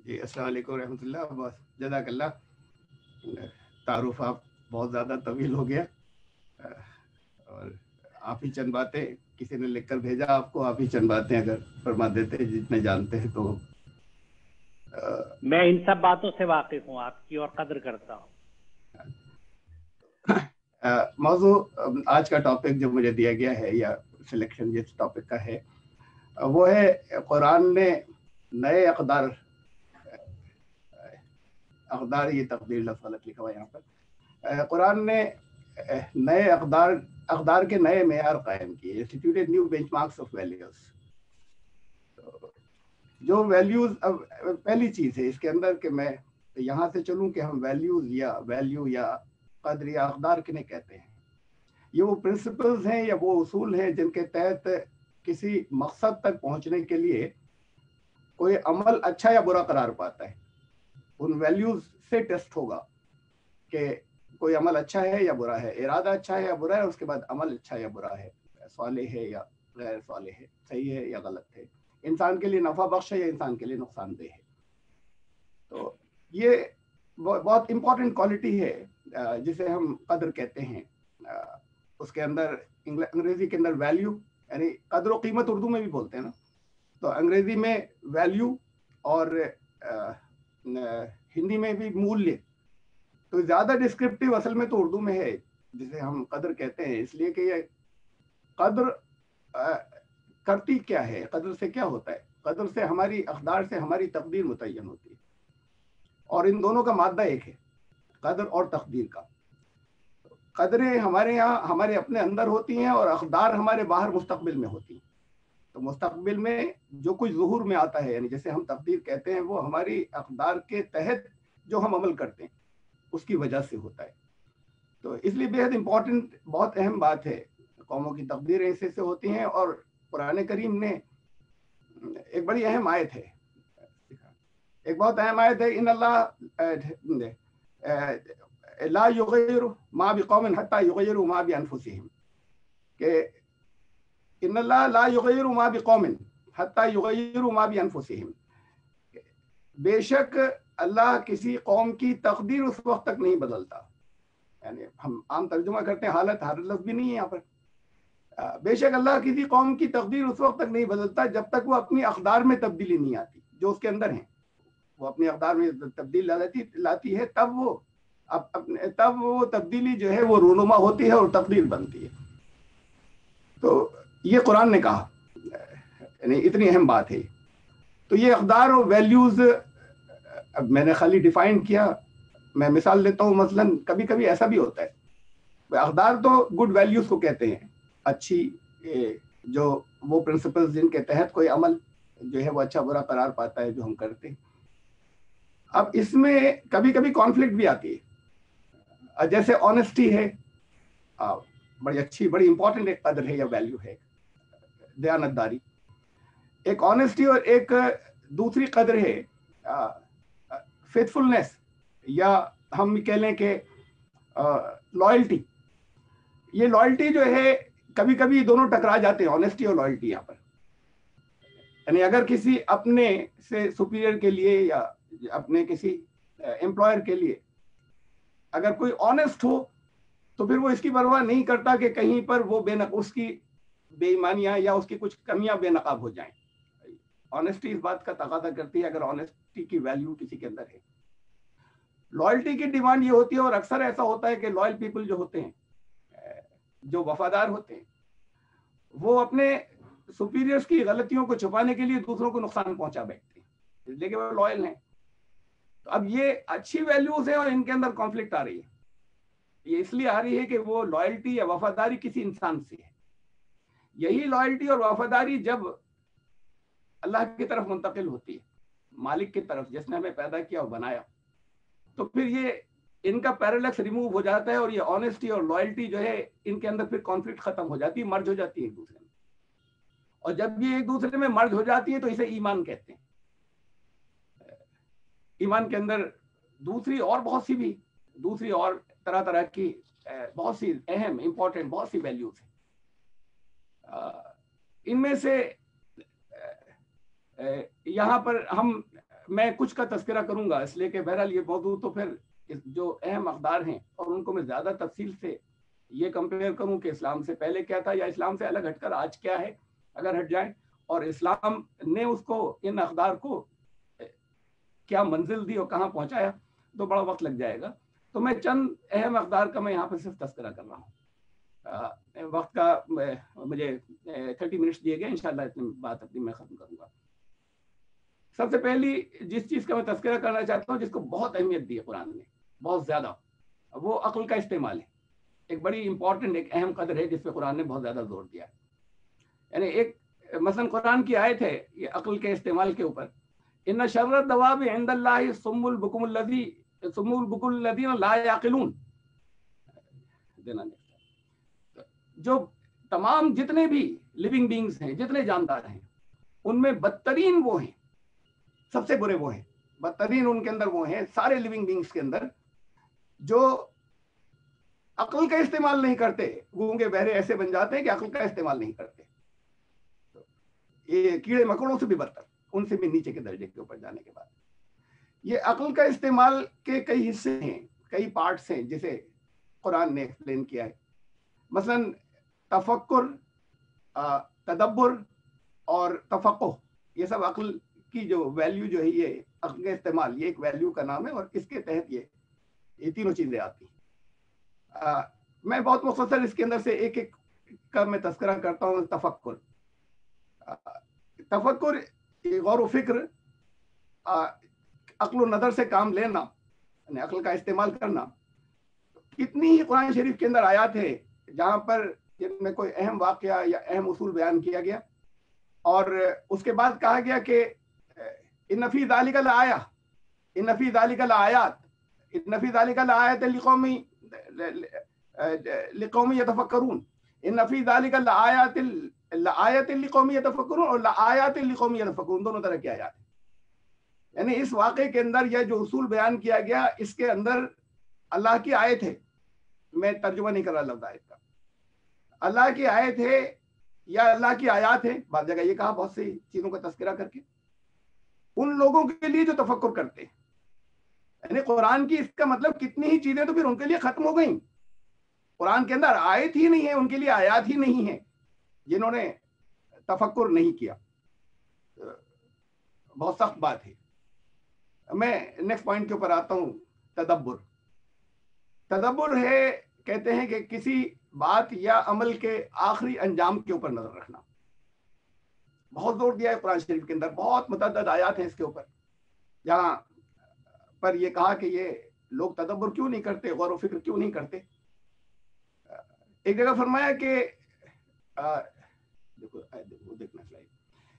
جی السلام علیکم ورحمۃ اللہ. بس جزاک اللہ. تعارف آپ بہت زیادہ طویل ہو گیا اور آپ ہی چند باتیں کسی نے لکھ کر بھیجا آپ کو, آپ ہی چند باتیں اگر فرما دیتے جتنے جانتے ہیں تو. میں ان سب باتوں سے واقف ہوں, آپ کی اور قدر کرتا ہوں. موضوع آج کا ٹاپک جو مجھے دیا گیا ہے یا سلیکشن جس ٹاپک کا ہے وہ ہے قرآن نے نئے اقدار, یہ تقدیر لفظ غلط لکھا ہوا ہے یہاں پر. قرآن نے نئے اقدار کے نئے معیار قائم کیے, انسٹیٹیوٹڈ new bench marks of values. جو ویلیوز, اب پہلی چیز ہے اس کے اندر کہ میں یہاں سے چلوں کہ ہم ویلیوز یا ویلیو یا قدر یا اقدار کنہیں کہتے ہیں. یہ وہ پرنسپلز ہیں یا وہ اصول ہیں جن کے تحت کسی مقصد تک پہنچنے کے لیے کوئی عمل اچھا یا برا قرار پاتا ہے. ان ویلیوز سے ٹیسٹ ہوگا کہ کوئی عمل اچھا ہے یا برا ہے, ارادہ اچھا ہے یا برا ہے, اس کے بعد عمل اچھا یا برا ہے, صالح ہے یا غیر صالح ہے, صحیح ہے یا غلط ہے, انسان کے لیے نفع بخش ہے یا انسان کے لیے نقصان دہ ہے. تو یہ بہت امپورٹنٹ کوالٹی ہے جسے ہم قدر کہتے ہیں. اس کے اندر انگریزی کے اندر ویلیو یعنی قدر و قیمت اردو میں بھی بولتے ہیں نا, تو انگریزی میں ویلیو اور ہندی میں بھی مولیہ. تو زیادہ ڈسکرپٹیو اصل میں تو اردو میں ہے جسے ہم قدر کہتے ہیں, اس لیے کہ یہ قدر کرتی کیا ہے, قدر سے کیا ہوتا ہے. قدر سے ہماری اقدار سے ہماری تقدیر متعین ہوتی ہے, اور ان دونوں کا مادہ ایک ہے, قدر اور تقدیر کا. قدریں ہمارے یہاں ہمارے اپنے اندر ہوتی ہیں اور اقدار ہمارے باہر مستقبل میں ہوتی ہیں. تو مستقبل میں جو کچھ ظہور میں آتا ہے یعنی جیسے ہم تقدیر کہتے ہیں وہ ہماری اقدار کے تحت جو ہم عمل کرتے ہیں اس کی وجہ سے ہوتا ہے. تو اس لیے بہت امپورٹنٹ, بہت اہم بات ہے. قوموں کی تقدیریں اس سے ہوتی ہیں, اور قرآن کریم نے ایک بڑی اہم آیت ہے, ایک بہت اہم آیت ہے, ان اللہ لا یغیر ما بقوم حتی یغیروا ما بانفسہم, کہ ان اللہ لا یغیر ما بقوم حتی یغیروا ما بانفسہم, بے شک اللہ کسی قوم کی تقدیر اس وقت تک نہیں بدلتا. یعنی ہم عام ترجمہ کرتے ہیں, حالت ہر لفظ بھی نہیں ہے یہاں پر. بے شک اللہ کسی قوم کی تقدیر اس وقت تک نہیں بدلتا جب تک وہ اپنی اقدار میں تبدیلی نہیں آتی جو اس کے اندر ہیں. وہ اپنی اقدار میں تبدیل لاتی ہے, تب وہ تبدیلی جو ہے وہ رونما ہوتی ہے اور تقدیر بنتی ہے. تو یہ قرآن نے کہا, یعنی اتنی اہم بات ہے. تو یہ اقدار اور ویلیوز اب میں نے خالی ڈیفائن کیا, میں مثال دیتا ہوں. مثلا کبھی کبھی ایسا بھی ہوتا ہے, اقدار تو گڈ ویلیوز کو کہتے ہیں, اچھی جو وہ پرنسپلز جن کے تحت کوئی عمل جو ہے وہ اچھا برا قرار پاتا ہے جو ہم کرتے ہیں. اب اس میں کبھی کبھی کانفلکٹ بھی آتی ہے, جیسے آنیسٹی ہے, بڑی اچھی بڑی امپورٹنٹ ایک قدر ہے یا ویلیو ہے, دیانتداری. ایک آنیسٹی اور ایک دوسری قدر ہے فیتھفلنس, یا ہم کہہ لیں کہ لائلٹی. یہ لائلٹی جو ہے کبھی کبھی دونوں ٹکرا جاتے ہیں, آنیسٹی اور لائلٹی یہاں پر. یعنی اگر کسی اپنے سے سپیریئر کے لیے یا اپنے کسی امپلائر کے لیے اگر کوئی آنیسٹ ہو تو پھر وہ اس کی پرواہ نہیں کرتا کہ کہیں پر وہ اس کی بے ایمانیاں یا اس کی کچھ کمیاں بے نقاب ہو جائیں. آنیسٹی اس بات کا تقاضا کرتی ہے اگر آنیسٹی کی ویلیو کسی کے اندر ہے. لائلٹی کی ڈیمانڈ یہ ہوتی ہے, اور اکثر ایسا ہوتا ہے کہ لائل پیپل جو ہوتے ہیں, جو وفادار ہوتے ہیں, وہ اپنے سپیریئرز کی غلطیوں کو چھپانے کے لیے دوسروں کو نقصان پہنچا بیٹھتے ہیں, اس لیے کہ وہ لائل ہیں. تو اب یہ اچھی ویلیوز ہیں اور ان کے اندر کانفلکٹ آ رہی ہے. یہ اس لیے آ رہی ہے کہ وہ لائلٹی یا وفاداری کسی انسان سے ہے. یہی لائلٹی اور وفاداری جب اللہ کی طرف منتقل ہوتی ہے, مالک کی طرف جس نے ہمیں پیدا کیا اور بنایا, تو پھر یہ ان کا پیرالیکس ریموو ہو جاتا ہے, اور یہ آنیسٹی اور لائلٹی جو ہے ان کے اندر پھر کانفلکٹ ختم ہو جاتی ہے, مرج ہو جاتی ہے ایک دوسرے میں. اور جب یہ ایک دوسرے میں مرج ہو جاتی ہے تو اسے ایمان کہتے ہیں. ایمان کے اندر دوسری اور طرح طرح کی بہت سی اہم امپورٹنٹ بہت سی ویلیوز ہیں. ان میں سے یہاں پر ہم میں کچھ کا تذکرہ کروں گا، اس لیے کہ بہرحال یہ موضوع تو پھر جو اہم اقدار ہیں اور ان کو میں زیادہ تفصیل سے یہ کمپیئر کروں کہ اسلام سے پہلے کیا تھا یا اسلام سے الگ ہٹ کر آج کیا ہے اگر ہٹ جائیں، اور اسلام نے اس کو ان اقدار کو کیا منزل دی اور کہاں پہنچایا، تو بڑا وقت لگ جائے گا. تو میں چند اہم اقدار کا میں یہاں پہ صرف تذکرہ کر رہا ہوں. وقت کا مجھے 30 منٹس دیے گئے، انشاءاللہ اتنی بات اپنی میں ختم کروں گا. سب سے پہلی جس چیز کا میں تذکرہ کرنا چاہتا ہوں، جس کو بہت اہمیت دی ہے قرآن نے، بہت زیادہ، وہ عقل کا استعمال ہے. ایک بڑی امپورٹنٹ، ایک اہم قدر ہے جس پہ قرآن نے بہت زیادہ زور دیا ہے. یعنی ایک مثلا قرآن کی آیت ہے یہ عقل کے استعمال کے اوپر، ان شر الدواب عند اللہ الصم البکم الذین لا یعقلون. جو تمام جتنے بھی لیونگ بینگز ہیں، جتنے جاندار ہیں، ان میں بدترین وہ ہیں، سب سے برے وہ ہیں، بدترین ان کے اندر وہ ہیں سارے لیونگ بینگز کے اندر جو عقل کا استعمال نہیں کرتے. گونگے بہرے ایسے بن جاتے ہیں کہ عقل کا استعمال نہیں کرتے. یہ کیڑے مکوڑوں سے بھی بدتر، ان سے بھی نیچے کے درجے کے اوپر جانے کے بعد. یہ عقل کا استعمال کے کئی حصے ہیں، کئی پارٹس ہیں جسے قرآن نے ایکسپلین کیا ہے. مثلا تفکر، تدبر اور تفقہ، یہ سب عقل کی جو ویلیو جو ہے، یہ عقل کا استعمال، یہ ایک ویلیو کا نام ہے اور اس کے تحت یہ تینوں چیزیں آتی ہیں. میں بہت مختصر اس کے اندر سے ایک ایک کا میں تذکرہ کرتا ہوں. تفکر، تفکر غور و فکر، عقل و نظر سے کام لینا، یعنی عقل کا استعمال کرنا. کتنی ہی قرآن شریف کے اندر آیات ہے جہاں پر جن میں کوئی اہم واقعہ یا اہم اصول بیان کیا گیا اور اس کے بعد کہا گیا کہ ان فی ذالک لآیہ، ان فی ذالک لآیات، ان فی ذالک لآیات لقوم یتفکرون، ان فی ذالک لآیات لقوم یتفکرون اور لآیات لقوم یتفکرون، دونوں طرح کی آیات ہیں. یعنی اس واقعے کے اندر یہ جو اصول بیان کیا گیا، اس کے اندر اللہ کی آیت ہے. میں ترجمہ نہیں کر رہا لفظ آیت کا، اللہ کی آیت ہے یا اللہ کی آیات ہے. بعض جگہ یہ کہا بہت سی چیزوں کا تذکرہ کر کے، ان لوگوں کے لیے جو تفکر کرتے ہیں. یعنی قرآن کی اس کا مطلب کتنی ہی چیزیں تو پھر ان کے لیے ختم ہو گئیں. قرآن کے اندر آیت ہی نہیں ہے، ان کے لیے آیات ہی نہیں ہے جنہوں نے تفکر نہیں کیا. بہت سخت بات ہے. میں نیکسٹ پوائنٹ کے اوپر آتا ہوں. تدبر. تدبر ہے، کہتے ہیں کہ کسی بات یا عمل کے آخری انجام کے اوپر نظر رکھنا. بہت زور دیا ہے قرآن شریف کے اندر، بہت متعدد آیات ہیں اس کے اوپر جہاں پر یہ کہا کہ یہ لوگ تدبر کیوں نہیں کرتے، غور و فکر کیوں نہیں کرتے. ایک جگہ فرمایا کہ دیکھنا چاہیے،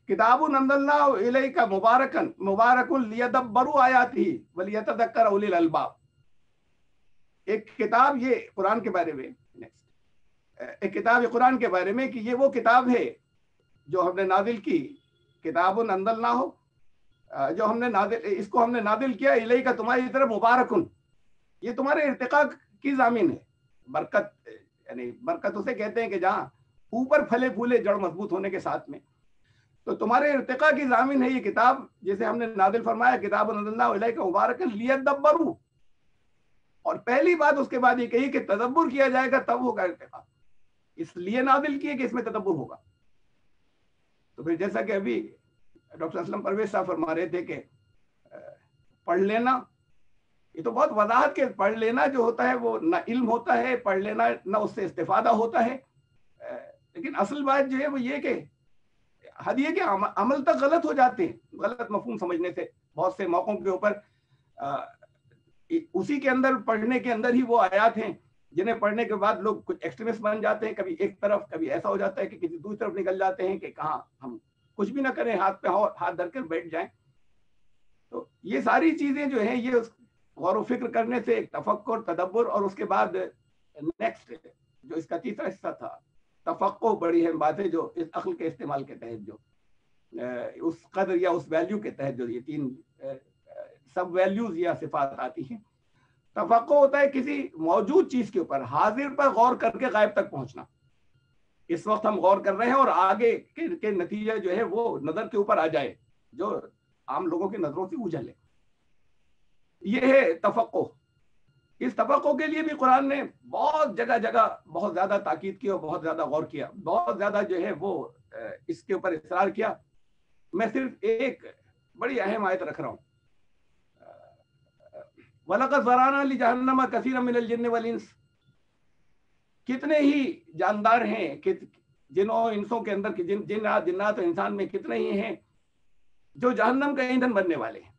کتاب انزلنا الیک مبارک لیدبروا آیاتہ ولیتذکر اولی الالباب. ایک کتاب، یہ قرآن کے بارے میں، ایک کتاب یہ قرآن کے بارے میں کہ یہ وہ کتاب ہے جو ہم نے نازل کی. کتاب انزلنا ہو، جو ہم نے نازل، اس کو ہم نے نازل کیا الیک، تمہاری طرف، مبارکن، یہ تمہارے ارتقاء کی ضامن ہے. برکت، یعنی برکت اسے کہتے ہیں کہ جہاں اوپر پھلے پھولے جڑ مضبوط ہونے کے ساتھ میں، تو تمہارے ارتقاء کی ضامن ہے یہ کتاب جسے ہم نے نازل فرمایا. کتاب انزلنا الیک مبارکن لیدبروا، اور پہلی بات اس کے بعد یہ کہی کہ تدبر کیا جائے گا تب ہوگا ارتقاء. اس لیے نازل کیے کہ اس میں تدبر ہوگا. تو پھر جیسا کہ ابھی ڈاکٹر اسلم پرویز صاحب فرما رہے تھے کہ پڑھ لینا، یہ تو بہت وضاحت کے پڑھ لینا جو ہوتا ہے وہ نہ علم ہوتا ہے، پڑھ لینا نہ اس سے استفادہ ہوتا ہے. لیکن اصل بات جو ہے وہ یہ کہ حد یہ کہ عمل تک غلط ہو جاتے ہیں، غلط مفہوم سمجھنے سے بہت سے موقعوں کے اوپر. اسی کے اندر پڑھنے کے اندر ہی وہ آیات ہیں جنہیں پڑھنے کے بعد لوگ کچھ ایکسٹریمسٹ بن جاتے ہیں. کبھی ایک طرف، کبھی ایسا ہو جاتا ہے کہ کسی دوسری طرف نکل جاتے ہیں کہ کہاں ہم کچھ بھی نہ کریں، ہاتھ پہ ہاتھ دھر کر بیٹھ جائیں. تو یہ ساری چیزیں جو ہیں یہ غور و فکر کرنے سے ایک تفکر، تدبر، اور اس کے بعد نیکسٹ جو اس کا تیسرا حصہ تھا تفقہ، بڑی اہم بات ہے جو اس عقل کے استعمال کے تحت، جو اس قدر یا اس ویلیو کے تحت جو یہ تین سب ویلیوز یا صفات آتی ہیں. تفقہ ہوتا ہے کسی موجود چیز کے اوپر حاضر پر غور کر کے غائب تک پہنچنا. اس وقت ہم غور کر رہے ہیں اور آگے کے نتیجہ جو ہے وہ نظر کے اوپر آ جائے. جو عام لوگوں کی نظروں سے اوجھل ہے. یہ ہے تفقہ. اس تفقہ کے لیے بھی قرآن نے بہت جگہ جگہ بہت زیادہ تاکید کی اور بہت زیادہ غور کیا, بہت زیادہ جو ہے وہ اس کے اوپر اصرار کیا. میں صرف ایک بڑی اہم آیت رکھ رہا ہوں. وَلَقَدْ ذَرَأْنَا لِجَهَنَّمَ كَثِيرًا مِنَ الْجِنِّ وَالْإِنسِ. کتنے ہی جاندار ہیں جنوں انسوں کے اندر جنات و انسان میں کتنے ہی ہیں جو جہنم کا ایندھن بننے والے ہیں.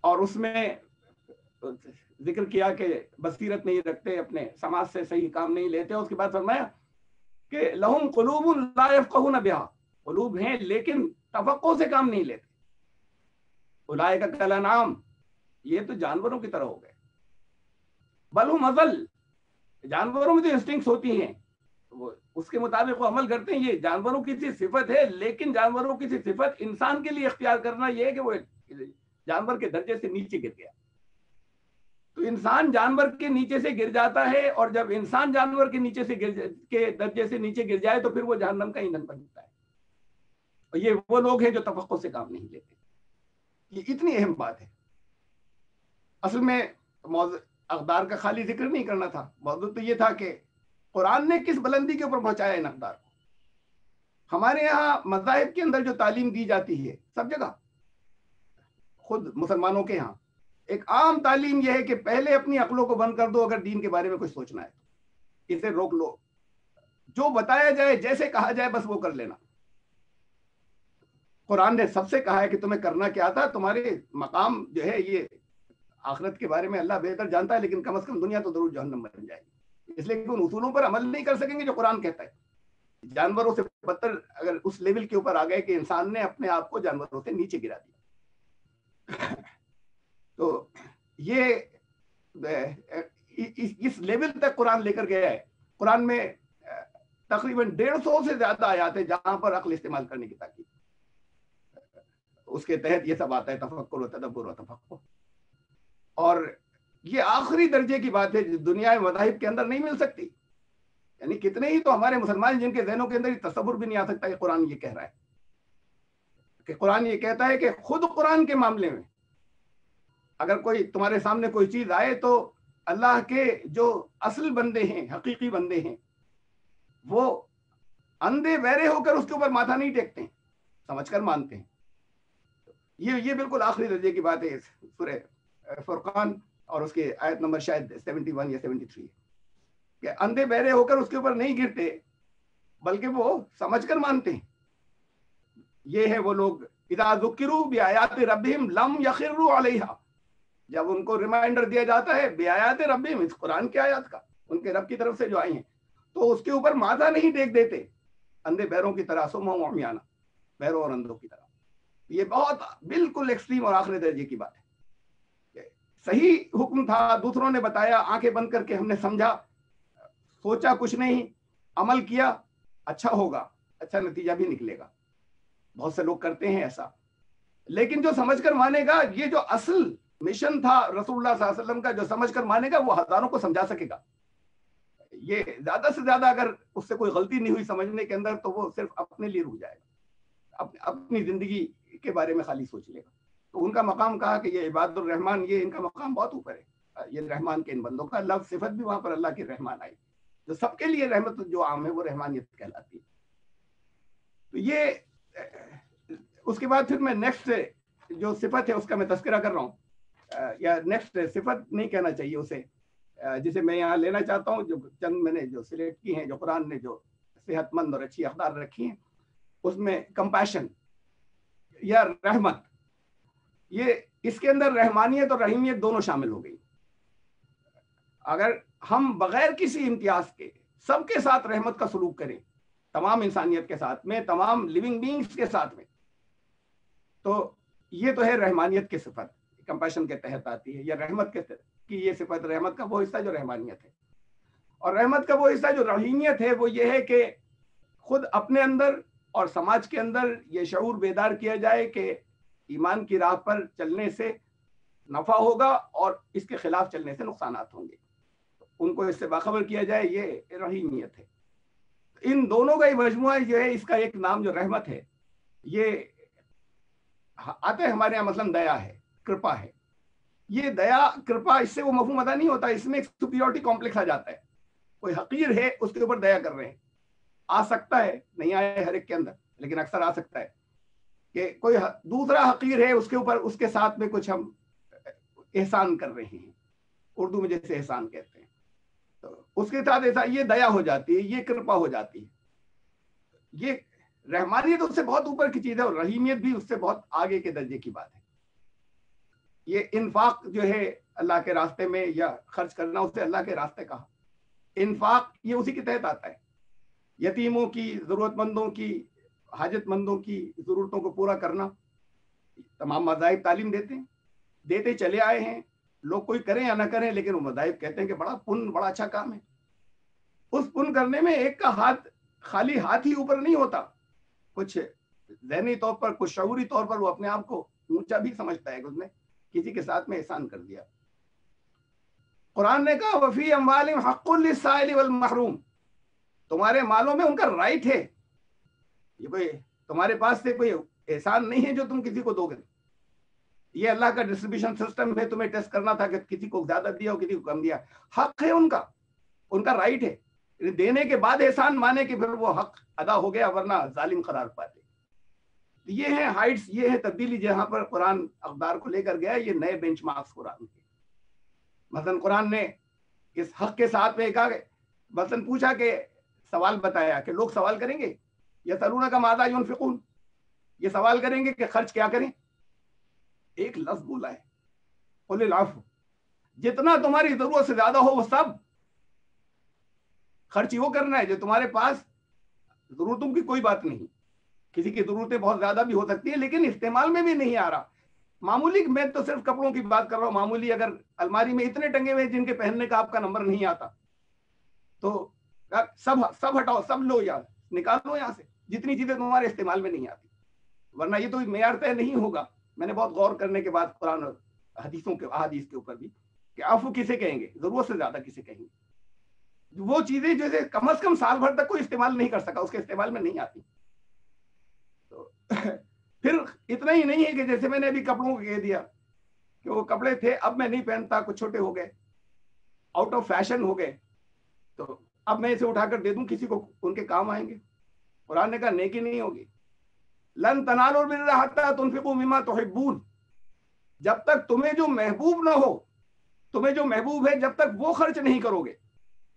اور اس میں ذکر کیا کہ بصیرت نہیں رکھتے, اپنے سماج سے صحیح کام نہیں لیتے. اس کے بعد فرمایا کہ لہم قلوب لا یفقہون بہا, قلوب ہیں لیکن تفقہ سے کام نہیں لیتے. اولئک کالانعام, یہ تو جانوروں کی طرح ہو گئے. بل ہم اضل, جانوروں میں تو انسٹنکٹس ہوتی ہیں, وہ اس کے مطابق وہ عمل کرتے ہیں. یہ جانوروں کی سی صفت ہے, لیکن جانوروں کی سی صفت انسان کے لیے اختیار کرنا یہ ہے کہ وہ جانور کے درجے سے نیچے گر گیا. تو انسان جانور کے نیچے سے گر جاتا ہے, اور جب انسان جانور کے نیچے سے کے درجے سے نیچے گر جائے تو پھر وہ جہنم کا ایندھن بنتا ہے. اور یہ وہ لوگ ہیں جو تفقہ سے کام نہیں لیتے. یہ اتنی اہم بات ہے. اصل میں اقدار کا خالی ذکر نہیں کرنا تھا, موضوع تو یہ تھا کہ قرآن نے کس بلندی کے اوپر پہنچایا ان اقدار کو. ہمارے یہاں مذاہب کے اندر جو تعلیم دی جاتی ہے سب جگہ, خود مسلمانوں کے یہاں ایک عام تعلیم یہ ہے کہ پہلے اپنی عقلوں کو بند کر دو, اگر دین کے بارے میں کچھ سوچنا ہے تو اسے روک لو, جو بتایا جائے جیسے کہا جائے بس وہ کر لینا. قرآن نے سب سے کہا ہے کہ تمہیں کرنا کیا تھا, تمہارے مقام جو ہے یہ آخرت کے بارے میں اللہ بہتر جانتا ہے, لیکن کم از کم دنیا تو ضرور جہنم بن جائے گی. اس لیے کہ ان اصولوں پر عمل نہیں کر سکیں گے جو قرآن کہتا ہے. جانوروں سے بدتر اگر اس لیول کے اوپر آ گئے کہ انسان نے اپنے آپ کو جانوروں سے نیچے گرا دیا. تو یہ اس لیول تک قرآن لے کر گیا ہے. قرآن میں تقریباً 150 سے زیادہ آیات ہیں جہاں پر عقل استعمال کرنے کی تاکید. اس کے تحت یہ سب آتا ہے, تفکر و تدبر و تفقہ. اور یہ آخری درجے کی بات ہے جو دنیا مذاہب کے اندر نہیں مل سکتی. یعنی کتنے ہی تو ہمارے مسلمان جن کے ذہنوں کے اندر تصور بھی نہیں آ سکتا کہ قرآن یہ کہہ رہا ہے, کہ قرآن یہ کہتا ہے کہ خود قرآن کے معاملے میں اگر کوئی تمہارے سامنے کوئی چیز آئے تو اللہ کے جو اصل بندے ہیں, حقیقی بندے ہیں, وہ اندھے بہرے ہو کر اس کے اوپر ماتھا نہیں ٹیکتے ہیں, سمجھ کر مانتے ہیں. یہ بالکل آخری درجے کی بات ہے سورہ فرقان اور اس کے آیت نمبر شاید 71 یا 73 کہ اندھے بہرے ہو کر اس کے اوپر نہیں گرتے بلکہ وہ سمجھ کر مانتے ہیں. یہ ہے وہ لوگ اذا ذکروا بآیات ربہم لم یخروا علیہا, جب ان کو ریمائنڈر دیا جاتا ہے بآیات ربہم, اس قرآن کی آیات کا, ان کے رب کی طرف سے جو آئی ہیں, تو اس کے اوپر ماتھا نہیں ٹیک دیتے اندھے بہروں کی طرح, سم و عمیانہ, بہروں اور اندھوں کی طرح. یہ بہت بالکل ایکسٹریم اور آخری درجے کی بات ہے. صحیح حکم تھا, دوسروں نے بتایا, آنکھیں بند کر کے ہم نے سمجھا, سوچا کچھ نہیں, عمل کیا, اچھا ہوگا, اچھا نتیجہ بھی نکلے گا. بہت سے لوگ کرتے ہیں ایسا, لیکن جو سمجھ کر مانے گا, یہ جو اصل مشن تھا رسول اللہ صلی اللہ علیہ وسلم کا, جو سمجھ کر مانے گا وہ ہزاروں کو سمجھا سکے گا. یہ زیادہ سے زیادہ اگر اس سے کوئی غلطی نہیں ہوئی سمجھنے کے اندر تو وہ صرف اپنے لیے رک جائے گا, اپنی زندگی کے بارے میں خالی سوچ لے گا. تو ان کا مقام کہا کہ یہ عباد الرحمن, یہ ان کا مقام بہت اوپر ہے. یہ رحمان کے ان بندوں کا لفظ صفت بھی وہاں پر اللہ کے رحمان آئی, جو سب کے لیے رحمت جو عام ہے وہ رحمانیت کہلاتی ہے. تو یہ اس کے بعد پھر میں نیکسٹ جو صفت ہے اس کا میں تذکرہ کر رہا ہوں, یا نیکسٹ صفت نہیں کہنا چاہیے اسے, جسے میں یہاں لینا چاہتا ہوں, جو چند میں نے جو سلیکٹ کی ہیں, جو قرآن نے جو صحت مند اور اچھی اقدار رکھی ہیں, اس میں کمپیشن یا رحمت, یہ اس کے اندر رحمانیت اور رحیمیت دونوں شامل ہو گئی. اگر ہم بغیر کسی امتیاز کے سب کے ساتھ رحمت کا سلوک کریں, تمام انسانیت کے ساتھ میں, تمام لیونگ بینگز کے ساتھ میں, تو یہ تو ہے رحمانیت کی صفت, کمپیشن کے تحت آتی ہے, یا رحمت کے کی یہ صفت, رحمت کا وہ حصہ جو رحمانیت ہے. اور رحمت کا وہ حصہ جو رحیمیت ہے وہ یہ ہے کہ خود اپنے اندر اور سماج کے اندر یہ شعور بیدار کیا جائے کہ ایمان کی راہ پر چلنے سے نفع ہوگا اور اس کے خلاف چلنے سے نقصانات ہوں گے, ان کو اس سے باخبر کیا جائے, یہ رحیمیت ہے. ان دونوں کا ہی مجموعہ جو ہے, اس کا ایک نام جو رحمت ہے, یہ آتے ہیں ہمارے یہاں مثلاً دیا ہے، کرپا ہے. یہ دیا کرپا اس سے وہ مفہوم ادا نہیں ہوتا، اس میں ایک سپیریورٹی کمپلیکس آ جاتا ہے. کوئی حقیر ہے اس کے اوپر دیا کر رہے ہیں. آ سکتا ہے، نہیں آئے ہر ایک کے اندر، لیکن اکثر آ سکتا ہے کہ کوئی دوسرا حقیر ہے اس کے اوپر، اس کے ساتھ میں کچھ ہم احسان کر رہے ہیں، اردو میں جیسے احسان کہتے ہیں، تو اس کے ساتھ ایسا یہ دیا ہو جاتی ہے، یہ کرپا ہو جاتی ہے. یہ رحمانیت اس سے بہت اوپر کی چیز ہے، اور رحیمیت بھی اس سے بہت آگے کے درجے کی بات ہے. یہ انفاق جو ہے اللہ کے راستے میں یا خرچ کرنا، اسے اللہ کے راستے کہا. انفاق یہ اسی کے تحت آتا ہے. یتیموں کی، ضرورت مندوں کی، حاجت مندوں کی ضرورتوں کو پورا کرنا. تمام مذاہب تعلیم دیتے ہیں، دیتے چلے آئے ہیں. لوگ کوئی کریں یا نہ کریں، لیکن وہ مذاہب کہتے ہیں کہ بڑا اچھا کام ہے. اس پن کرنے میں ایک کا ہاتھ خالی ہاتھ ہی اوپر نہیں ہوتا. کچھ ذہنی طور پر، کچھ شعوری طور پر وہ اپنے آپ کو اونچا بھی سمجھتا ہے کہ اس نے کسی کے ساتھ میں احسان کر دیا. قرآن نے کہا وفی اموالہم حق للسائل والمحروم، تمہارے مالوں میں ان کا رائٹ ہے. یہ کوئی تمہارے پاس سے کوئی احسان نہیں ہے جو تم کسی کو دو گے. یہ اللہ کا ڈسٹریبیوشن سسٹم ہے، تمہیں ٹیسٹ کرنا تھا کہ کسی کو زیادہ دیا ہو کسی کو کم دیا. حق ہے ان کا رائٹ ہے. دینے کے بعد احسان مانے کہ پھر وہ حق ادا ہو گیا، ورنہ ظالم قرار پاتے. یہ ہیں ہائٹس، یہ ہے تبدیلی جہاں پر قرآن اقدار کو لے کر گیا. یہ نئے بینچ مارکس قرآن کے. مثلا قرآن نے اس حق کے ساتھ میں کہا، مثلا پوچھا کہ سوال بتایا کہ لوگ سوال کریں گے یسألونک ماذا ينفقون، یہ سوال کریں گے کہ خرچ کیا کریں. ایک لفظ بولا ہے قل العفو، جتنا تمہاری ضرورت سے زیادہ ہو وہ سب خرچ وہ کرنا ہے جو تمہارے پاس. ضرورتوں کی کوئی بات نہیں، کسی کی ضرورتیں بہت زیادہ بھی ہو سکتی ہیں لیکن استعمال میں بھی نہیں آ رہا. معمولی، میں تو صرف کپڑوں کی بات کر رہا ہوں. معمولی اگر الماری میں اتنے ٹنگے ہوئے جن کے پہننے کا آپ کا نمبر نہیں آتا، تو سب ہٹاؤ، سب لو، یا نکالو یہاں سے جتنی چیزیں تمہارے استعمال میں نہیں آتی، ورنہ یہ تو معیار طے نہیں ہوگا. میں نے بہت غور کرنے کے بعد قرآن اور حدیثوں کے احادیث کے اوپر بھی کہ عفو کسے کہیں گے، ضرورت سے زیادہ کسے کہیں گے. وہ چیزیں جیسے کم از کم سال بھر تک کوئی استعمال نہیں کر سکا، اس کے استعمال میں نہیں آتی. تو پھر اتنا ہی نہیں ہے کہ جیسے میں نے ابھی کپڑوں کو کہہ دیا کہ وہ کپڑے تھے، اب میں نہیں پہنتا، کچھ چھوٹے ہو گئے، آؤٹ آف فیشن ہو گئے، تو اب میں اسے اٹھا کر دے دوں کسی کو، ان کے کام آئیں گے. قرآن نے کہا نیکی نہیں ہوگی. لن تنالوا البر حتى تنفقوا مما تحبون، جب تک تمہیں جو محبوب نہ ہو، تمہیں جو محبوب ہے جب تک وہ خرچ نہیں کرو گے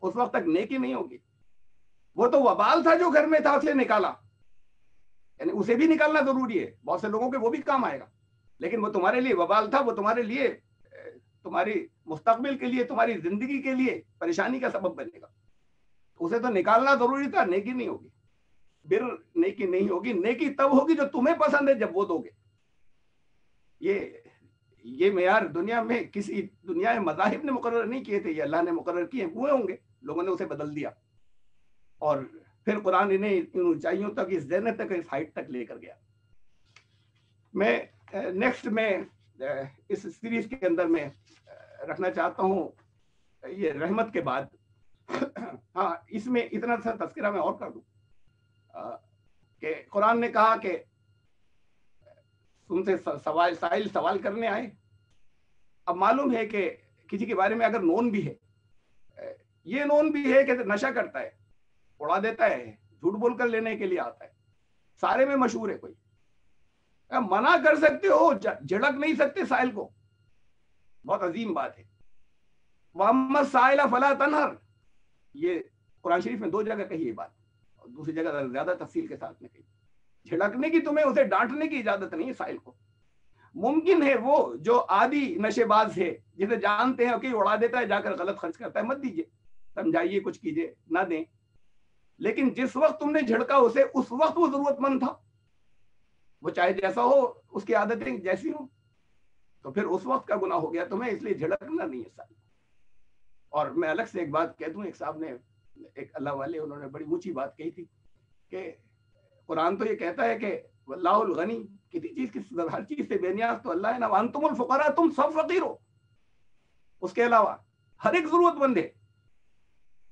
اس وقت تک نیکی نہیں ہوگی. وہ تو وبال تھا جو گھر میں تھا، اسے نکالا، یعنی اسے بھی نکالنا ضروری ہے. بہت سے لوگوں کے وہ بھی کام آئے گا، لیکن وہ تمہارے لیے وبال تھا، وہ تمہارے لیے، تمہاری مستقبل کے لیے، تمہاری زندگی کے لیے پریشانی کا سبب بنے گا. اسے تو نکالنا ضروری تھا. نیکی نہیں ہوگی، بر نیکی نہیں ہوگی. نیکی تب ہوگی جو تمہیں پسند ہے جب وہ دو گے. یہ معیار دنیا میں کسی دنیا میں مذاہب نے مقرر نہیں کیے تھے، یہ اللہ نے مقرر کیے ہوئے ہوں گے، لوگوں نے اسے بدل دیا، اور پھر قرآن انہیں ان اونچائیوں تک، اس ذہنیت تک، اس ہائٹ تک لے کر گیا. میں نیکسٹ میں اس سیریز کے اندر میں رکھنا چاہتا ہوں یہ رحمت کے بعد. ہاں، اس میں اتنا سا تذکرہ میں اور کر دوں کہ قرآن نے کہا کہ تم سے سائل سوال کرنے آئے. اب معلوم ہے کہ کسی کے بارے میں اگر نون بھی ہے، یہ نون بھی ہے کہ نشہ کرتا ہے، اڑا دیتا ہے، جھوٹ بول کر لینے کے لیے آتا ہے، سارے میں مشہور ہے. کوئی منع کر سکتے ہو، جھڑک نہیں سکتے سائل کو، بہت عظیم بات ہے. وَأَمَّا السَّائِلَ فَلَا تَنْهَرْ، یہ قرآن شریف میں 2 جگہ کہی یہ بات، اور دوسری جگہ زیادہ تفصیل کے ساتھ میں کہی. جھڑکنے کی، تمہیں اسے ڈانٹنے کی اجازت نہیں ہے سائل کو. ممکن ہے وہ جو عادی نشے باز ہے، جسے جانتے ہیں کہ اڑا دیتا ہے، جا کر غلط خرچ کرتا ہے، مت دیجیے، سمجھائیے، کچھ کیجیے، نہ دیں. لیکن جس وقت تم نے جھڑکا اسے، اس وقت وہ ضرورت مند تھا، وہ چاہے جیسا ہو، اس کی عادتیں جیسی ہوں، تو پھر اس وقت کا گناہ ہو گیا تمہیں، اس لیے جھڑکنا نہیں ہے سائل. اور میں الگ سے ایک بات کہہ دوں، ایک صاحب نے، ایک اللہ والے، انہوں نے بڑی اونچی بات کہی تھی کہ قرآن تو یہ کہتا ہے کہ واللہ الغنی، کسی ہر چیز سے بے نیاز تو اللہ ہے نا، وانتم الفقراء، تم سب فقیر ہو، اس کے علاوہ ہر ایک ضرورت مند ہے.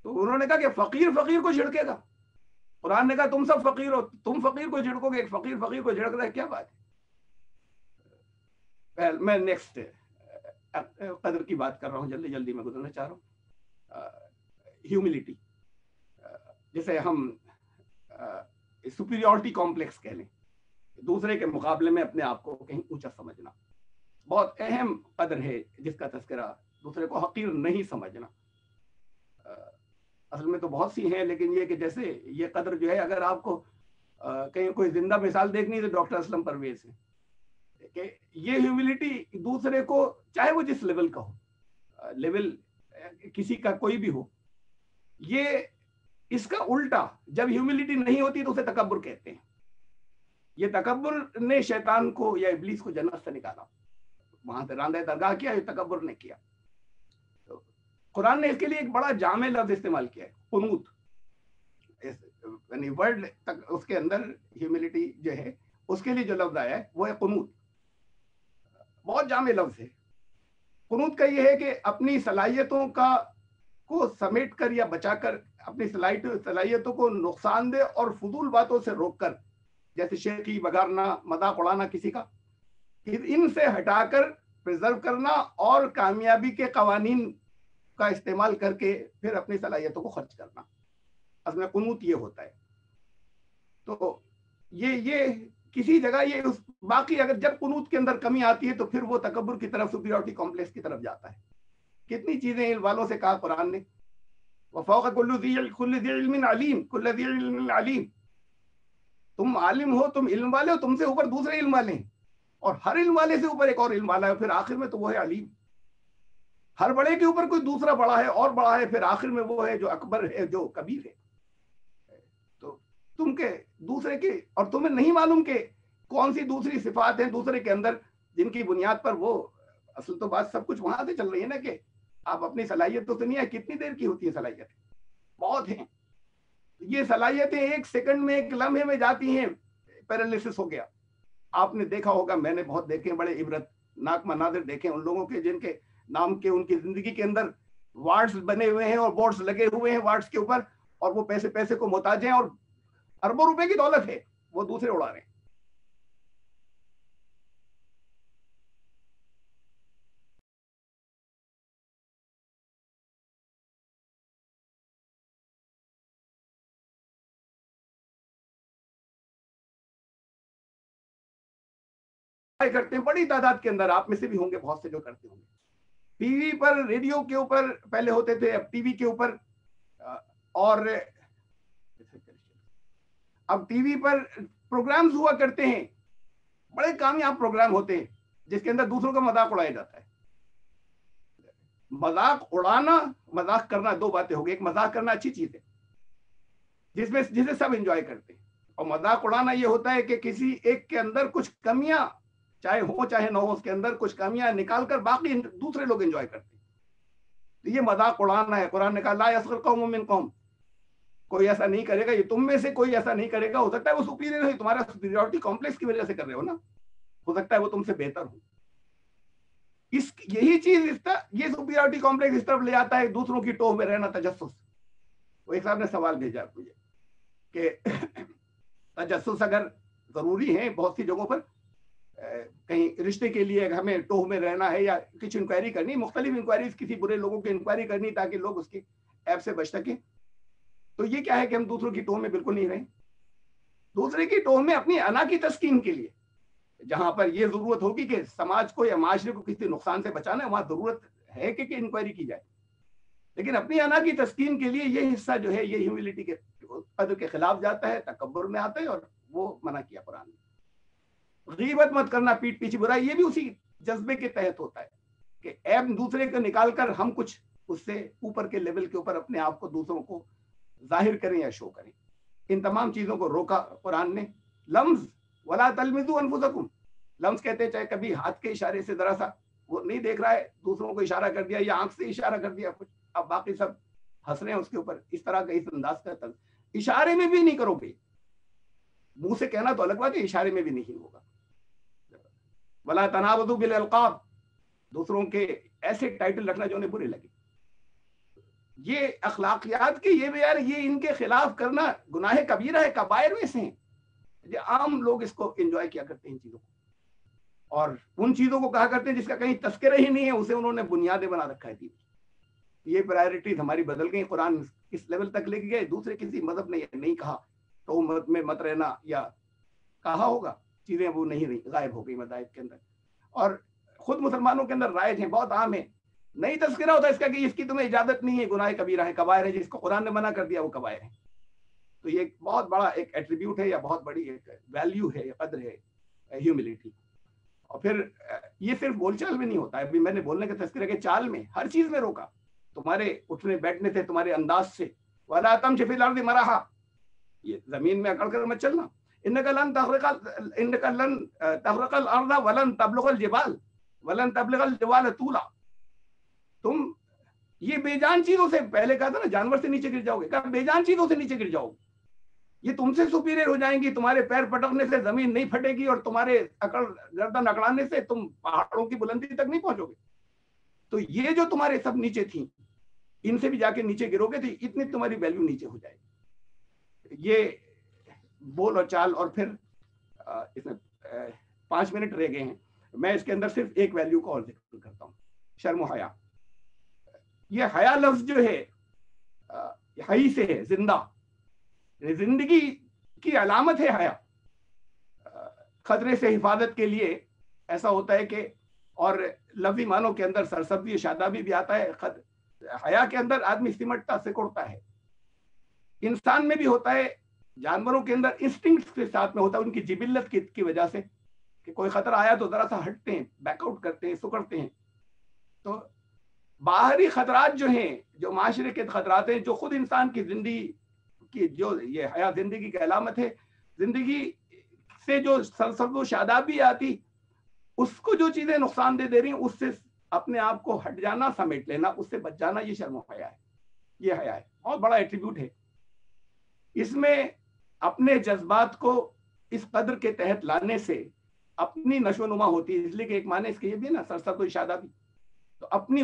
تو انہوں نے کہا کہ فقیر کو جھڑکے گا. قرآن نے کہا تم سب فقیر ہو، تم فقیر کو جھڑکو گے. ایک فقیر کو جھڑک رہا ہے، کیا بات ہے؟ میں نیکسٹ قدر کی بات کر رہا ہوں، جلدی جلدی میں گزرنا چاہ رہا ہوں. ہیوملٹی، جسے ہم سپیریورٹی کمپلیکس کہہ لیں، دوسرے کے مقابلے میں اپنے آپ کو کہیں اونچا سمجھنا، بہت اہم قدر ہے جس کا تذکرہ، دوسرے کو حقیر نہیں سمجھنا. اصل میں تو بہت سی ہیں، لیکن یہ کہ جیسے یہ قدر جو ہے، اگر آپ کو کہیں کوئی زندہ مثال دیکھنی ہے تو ڈاکٹر اسلم پرویز ہے، کہ یہ ہیوملٹی دوسرے کو، چاہے وہ جس لیول کا ہو، لیول کسی کا کوئی بھی ہو، یہ اس کا الٹا، جب ہیوملٹی نہیں ہوتی تو اسے تکبر کہتے ہیں. یہ تکبر نے شیطان کو یا ابلیس کو جنت سے نکالا، وہاں سے راندہ درگاہ کیا، یہ تکبر نے کیا. تو قرآن نے اس کے لیے ایک بڑا جامع لفظ استعمال کیا ہے، قنوت. یعنی ورڈ اس کے اندر ہیوملٹی جو ہے اس کے لیے جو لفظ آیا ہے وہ ہے قنوت. بہت جامع لفظ ہے. قنوت کا یہ ہے کہ اپنی صلاحیتوں کو سمیٹ کر یا بچا کر، اپنی صلاحیتوں کو نقصان دہ اور فضول باتوں سے روک کر، جیسے شیخی بگارنا، مذاق اڑانا کسی کا، ان سے ہٹا کر پریزرو کرنا اور کامیابی کے قوانین کا استعمال کر کے پھر اپنی صلاحیتوں کو خرچ کرنا. اصل میں قنوت یہ ہوتا ہے. تو یہ کسی جگہ یہ باقی اگر جب قنوت کے اندر کمی آتی ہے تو پھر وہ تکبر کی طرف، سپیریورٹی کمپلیکس کی طرف جاتا ہے. کتنی چیزیں علم والوں سے کہا قرآن نے، وفوق کل ذی علم علیم، کل ذی علم علیم. تم عالم ہو، تم علم والے ہو، تم سے اوپر دوسرے علم والے ہیں، اور ہر علم والے سے اوپر ایک اور علم والا ہے، پھر آخر میں تو وہ ہے علیم. ہر بڑے کے اوپر کوئی دوسرا بڑا ہے اور بڑا ہے، پھر آخر میں وہ ہے جو اکبر ہے، جو کبیر ہے. تو تم کے دوسرے کے، اور تمہیں نہیں معلوم کہ کون سی دوسری صفات ہیں دوسرے کے اندر جن کی بنیاد پر وہ، اصل تو بات سب کچھ وہاں سے چل رہی ہے نا، کہ آپ اپنی صلاحیت تو سنیے، کتنی دیر کی ہوتی ہے صلاحیتیں، بہت ہیں. یہ صلاحیتیں ایک سیکنڈ میں، ایک لمحے میں جاتی ہیں. پیرالیسس ہو گیا، آپ نے دیکھا ہوگا، میں نے بہت دیکھے، بڑے عبرت ناک مناظر دیکھے ان لوگوں کے جن کے نام کے ان کی زندگی کے اندر وارڈز بنے ہوئے ہیں اور بورڈز لگے ہوئے ہیں وارڈز کے اوپر، اور وہ پیسے کو محتاج ہیں، اور اربوں روپے کی دولت ہے، وہ دوسرے اڑا رہے ہیں. کرتے ہیں بڑی تعداد کے اندر، آپ میں سے بھی ہوں گے بہت سے جو کرتے ہوں گے. ٹی وی پر، ریڈیو کے اوپر پہلے ہوتے تھے، اب ٹی وی کے اوپر، اور اب ٹی وی پر پروگرامز ہوا کرتے ہیں، بڑے کامیاب پروگرام ہوتے ہیں جس کے اندر دوسروں کا مذاق اڑایا جاتا ہے. مذاق اڑانا، مذاق کرنا، دو باتیں ہو گئی. ایک مذاق کرنا اچھی چیز ہے جسے سب انجوائے کرتے ہیں، اور مذاق اڑانا یہ ہوتا ہے کہ کسی ایک کے اندر کچھ کمیاں، چاہے ہو چاہے نہ ہو، اس کے اندر کچھ کمیاں نکال کر باقی دوسرے لوگ انجوائے کرتے ہیں. تو یہ مذاق اڑانا ہے. قرآن نے کہا لا یسخر قوم من قوم، کوئی ایسا نہیں کرے گا، یہ تم میں سے کوئی ایسا نہیں کرے گا. ہو سکتا ہے وہ سپیریئر ہے، تمہارا سپیریورٹی کمپلیکس کی وجہ سے کر رہے ہو نا، ہو سکتا ہے وہ تم سے بہتر ہو. یہی چیز یہ سپیریورٹی کمپلیکس اس طرف لے آتا ہے، دوسروں کی ٹوہ میں رہنا، تجسس. وہ ایک صاحب نے سوال بھیجا مجھے کہ تجسس اگر ضروری ہے بہت سی جگہوں پر، کہیں رشتے کے لیے ہمیں ٹوہ میں رہنا ہے یا کچھ انکوائری کرنی، مختلف انکوائریز، کسی برے لوگوں کی انکوائری کرنی تاکہ لوگ اس کی ایپ سے بچ سکیں، تو یہ کیا ہے کہ ہم دوسروں کی ٹوہ میں بالکل نہیں رہیں. دوسرے کی ٹوہ میں اپنی انا کی تسکین کے لیے، جہاں پر یہ ضرورت ہوگی کہ سماج کو یا معاشرے کو کسی نقصان سے بچانا ہے، وہاں ضرورت ہے کہ انکوائری کی جائے. لیکن اپنی انا کی تسکین کے لیے یہ حصہ جو ہے، یہ ہیوملٹی کے قدر کے خلاف جاتا ہے، تکبر میں آتا ہے، اور وہ منع کیا قرآن نے. غیبت مت کرنا، پیٹ پیچھے برائی، یہ بھی اسی جذبے کے تحت ہوتا ہے کہ عیب دوسرے کو نکال کر ہم کچھ اس سے اوپر کے لیول کے اوپر اپنے آپ کو دوسروں کو ظاہر کریں یا شو کریں. ان تمام چیزوں کو روکا قرآن نے. لمز ولا تلمزوا انفسکم، لمز کہتے ہیں چاہے کبھی ہاتھ کے اشارے سے ذرا سا وہ نہیں دیکھ رہا ہے، دوسروں کو اشارہ کر دیا یا آنکھ سے اشارہ کر دیا کچھ، اب باقی سب ہنس رہے ہیں اس کے اوپر. اس طرح کا، اس انداز کا اشارے میں بھی نہیں کرو گے. منہ سے کہنا تو الگ بات ہے، اشارے میں بھی نہیں ہوگا. ولا تنابزوا بالالقاب، دوسروں کے ایسے ٹائٹل رکھنا جو انہیں برے لگے. یہ اخلاقیات کے یہ ان کے خلاف کرنا گناہ کبیرہ ہے، کبائر میں سے ہیں. یہ عام لوگ اس کو انجوائے کیا کرتے ہیں ان چیزوں کو. اور ان چیزوں کو کہا کرتے ہیں جس کا کہیں تذکرہ ہی نہیں ہے، اسے انہوں نے بنیادیں بنا رکھا ہے. یہ پرائرٹیز ہماری بدل گئی. قرآن اس لیول تک لے کے گئے. دوسرے کسی مذہب نے نہیں کہا تو مذہب میں مت رہنا، یا کہا ہوگا چیزیں وہ نہیں رہی، غائب ہو گئی مذاہب کے اندر. اور خود مسلمانوں کے اندر رائج ہیں، بہت عام ہے. نہیں تذکرہ ہوتا اس کا کہ اس کی تمہیں اجازت نہیں ہے، گناہ کبیرہ ہے، کبائر ہے، جس کو قرآن نے منع کر دیا وہ کبائر ہے. تو یہ ایک بہت بڑا ایک ایٹریبیوٹ ہے، یا بہت بڑی ایک ویلیو ہے، یا قدر ہے ہیوملٹی. اور پھر یہ صرف بول چال میں نہیں ہوتا ہے. ابھی میں نے بولنے کا تذکرہ کہ چال میں، ہر چیز میں روکا، تمہارے اٹھنے بیٹھنے سے، تمہارے انداز سے. وَلَا تَمْشِ فِي الْأَرْضِ مَرَحًا، یہ زمین میں اکڑ کر مت چلنا. إِنَّكَ لَن تَخْرِقَ الْأَرْضَ وَلَن تَبْلُغَ الْجِبَالَ وَلَن تَبْلُغَ الْجِبَالَ طُولًا. تم یہ بے جان چیزوں سے، پہلے کہا تھا نا جانور سے نیچے گر جاؤ گے، کہا بے جان چیزوں سے نیچے گر جاؤ گے. یہ تم سے سپیریئر ہو جائیں گی. تمہارے پیر پٹکنے سے زمین نہیں پھٹے گی، اور تمہارے گردن اکڑانے سے تم پہاڑوں کی بلندی تک نہیں پہنچو گے. تو یہ جو تمہارے سب نیچے تھیں، ان سے بھی جا کے نیچے گرو گے تو اتنی تمہاری ویلیو نیچے ہو جائے گی. یہ بول اور چال. اور پھر اس میں 5 منٹ رہ گئے ہیں. میں اس کے اندر صرف ایک ویلیو کو اور ذکر کرتا ہوں، شرم و حیا. یہ حیا لفظ جو ہے حی سے ہے، زندہ، زندگی کی علامت ہے حیا. خطرے سے حفاظت کے لیے ایسا ہوتا ہے کہ، اور لفظی معنوں کے اندر سرسبزی شادابی بھی آتا ہے. حیا کے اندر آدمی سمٹتا سکڑتا ہے. انسان میں بھی ہوتا ہے، جانوروں کے اندر انسٹنکٹ کے ساتھ میں ہوتا ہے، ان کی جبلت کی وجہ سے، کہ کوئی خطرہ آیا تو ذرا سا ہٹتے ہیں، بیک آؤٹ کرتے ہیں، سکڑتے ہیں. تو باہری خطرات جو ہیں، جو معاشرے کے خطرات ہیں، جو خود انسان کی زندگی کی، جو یہ حیا زندگی کی علامت ہے، زندگی سے جو سرسبز و شادابی آتی، اس کو جو چیزیں نقصان دے رہی ہیں، اس سے اپنے آپ کو ہٹ جانا، سمیٹ لینا، اس سے بچ جانا، یہ شرم و حیا ہے. یہ حیا ہے، بہت بڑا ایٹریبیوٹ ہے. اس میں اپنے جذبات کو اس قدر کے تحت لانے سے اپنی نشو و نما ہوتی ہے. اس لیے کہ ایک معنی اس کے یہ بھی ہے نا، سرسبز و شادابی. تو اپنی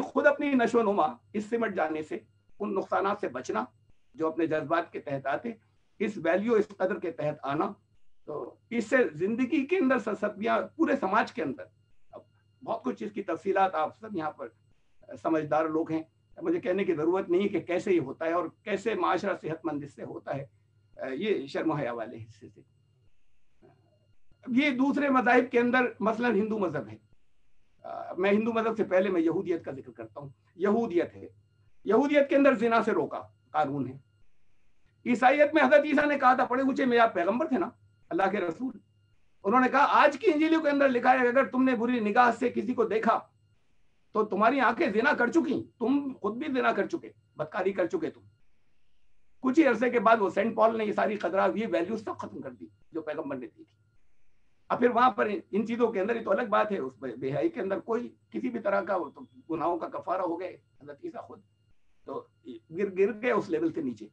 نشو و نما، اس سمٹ جانے سے، ان نقصانات سے بچنا جو اپنے جذبات کے تحت آتے، اس ویلیو، اس قدر کے تحت آنا. تو اس سے زندگی کے اندر سرسبزیاں، پورے سماج کے اندر بہت کچھ اس کی تفصیلات آپ سب یہاں پر سمجھدار لوگ ہیں، مجھے کہنے کی ضرورت نہیں کہ کیسے یہ ہوتا ہے اور کیسے معاشرہ صحت مند اس سے ہوتا ہے، یہ شرم و حیا والے حصے سے. یہ دوسرے مذاہب کے اندر، مثلا ہندو مذہب ہے. میں ہندو مذہب سے پہلے میں یہودیت کا ذکر کرتا ہوں. یہودیت ہے، یہودیت کے اندر زنا سے روکا قانون ہے. عیسائیت میں حضرت عیسیٰ نے کہا تھا، بڑے اونچے معیار پیغمبر تھے نا، اللہ کے رسول. انہوں نے کہا آج کی انجیلوں کے اندر لکھا ہے کہ اگر تم نے بری نگاہ سے کسی کو دیکھا تو تمہاری آنکھیں زنا کر چکی، تم خود بھی زنا کر چکے، بدکاری کر چکے تم. کچھ ہی عرصے کے بعد وہ سینٹ پال نے یہ ساری خطرات، یہ ویلیوز سب ختم کر دی جو پیغمبر نے دی تھی. اب پھر وہاں پر ان چیزوں کے اندر یہ تو الگ بات ہے، اس بے حیائی کے اندر کوئی کسی بھی طرح کا تو گناہوں کا کفارہ ہو گئے. حضرت عیسیٰ خود تو گر گئے اس لیول سے نیچے.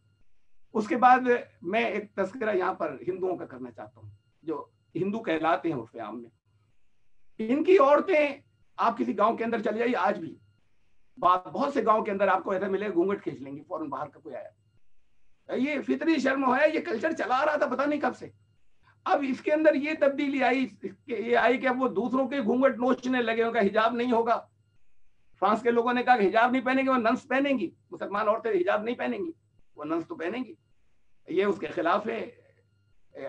اس کے بعد میں ایک تذکرہ یہاں پر ہندوؤں کا کرنا چاہتا ہوں، جو ہندو کہلاتے ہیں عرف عام میں. ان کی عورتیں، آپ کسی گاؤں کے اندر چل جائیے، آج بھی بہت سے گاؤں کے اندر آپ کو ایسا ملے، گھونگھٹ کھینچ لیں گے فوراً، باہر کا کوئی آیا. یہ فطری شرم ہے، یہ کلچر چلا آ رہا تھا پتہ نہیں کب سے. اب اس کے اندر یہ تبدیلی آئی، یہ آئی کہ اب وہ دوسروں کے گھونگھٹ نوچنے لگے، ان کا حجاب نہیں ہوگا. فرانس کے لوگوں نے کہا کہ حجاب نہیں پہنیں گے، وہ ننس پہنیں گی. مسلمان عورتیں حجاب نہیں پہنیں گی، وہ ننس تو پہنیں گی. یہ اس کے خلاف ہے،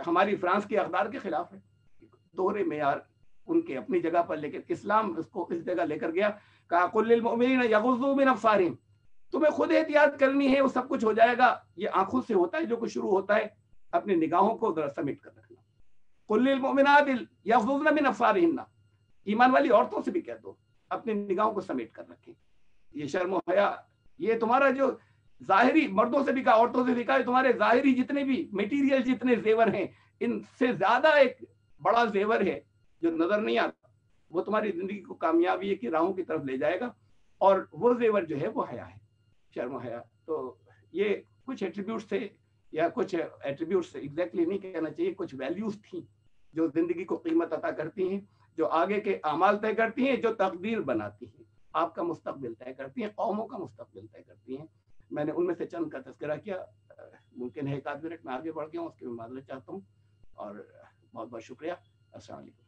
ہماری فرانس کے اقدار کے خلاف ہے. دوہرے معیار ان کے اپنی جگہ پر، لیکن اسلام اس کو اس جگہ لے کر گیا. کہا قل للمؤمنین یغضوا من ابصارہم، تمہیں خود احتیاط کرنی ہے، وہ سب کچھ ہو جائے گا. یہ آنکھوں سے ہوتا ہے جو کچھ شروع ہوتا ہے، اپنی نگاہوں کو ذرا سمیٹ کر رکھنا. قل للمؤمنات یغضضن من ابصارہن، ایمان والی عورتوں سے بھی کہہ دو اپنی نگاہوں کو سمیٹ کر رکھیں. یہ شرم و حیا، یہ تمہارا جو ظاہری، مردوں سے بھی کہا عورتوں سے بھی کہا، تمہارے ظاہری جتنے بھی میٹیریل، جتنے زیور ہیں، ان سے زیادہ ایک بڑا زیور ہے جو نظر نہیں آتا، وہ تمہاری زندگی کو کامیابی کی راہوں کی طرف لے جائے گا. اور وہ زیور جو ہے وہ حیا ہے، شرم و حیا. تو یہ کچھ ایٹریبیوٹس تھے، یا کچھ ایٹریبیوٹس ایگزیکٹلی نہیں کہنا چاہیے، کچھ ویلیوز تھیں جو زندگی کو قیمت عطا کرتی ہیں، جو آگے کے اعمال طے کرتی ہیں، جو تقدیر بناتی ہیں، آپ کا مستقبل طے کرتی ہیں، قوموں کا مستقبل طے کرتی ہیں. میں نے ان میں سے چند کا تذکرہ کیا. ممکن ہے 1 آدھ منٹ میں آگے بڑھ گیا ہوں، اس کی میں معذرت چاہتا ہوں، اور بہت بہت شکریہ. السلام علیکم.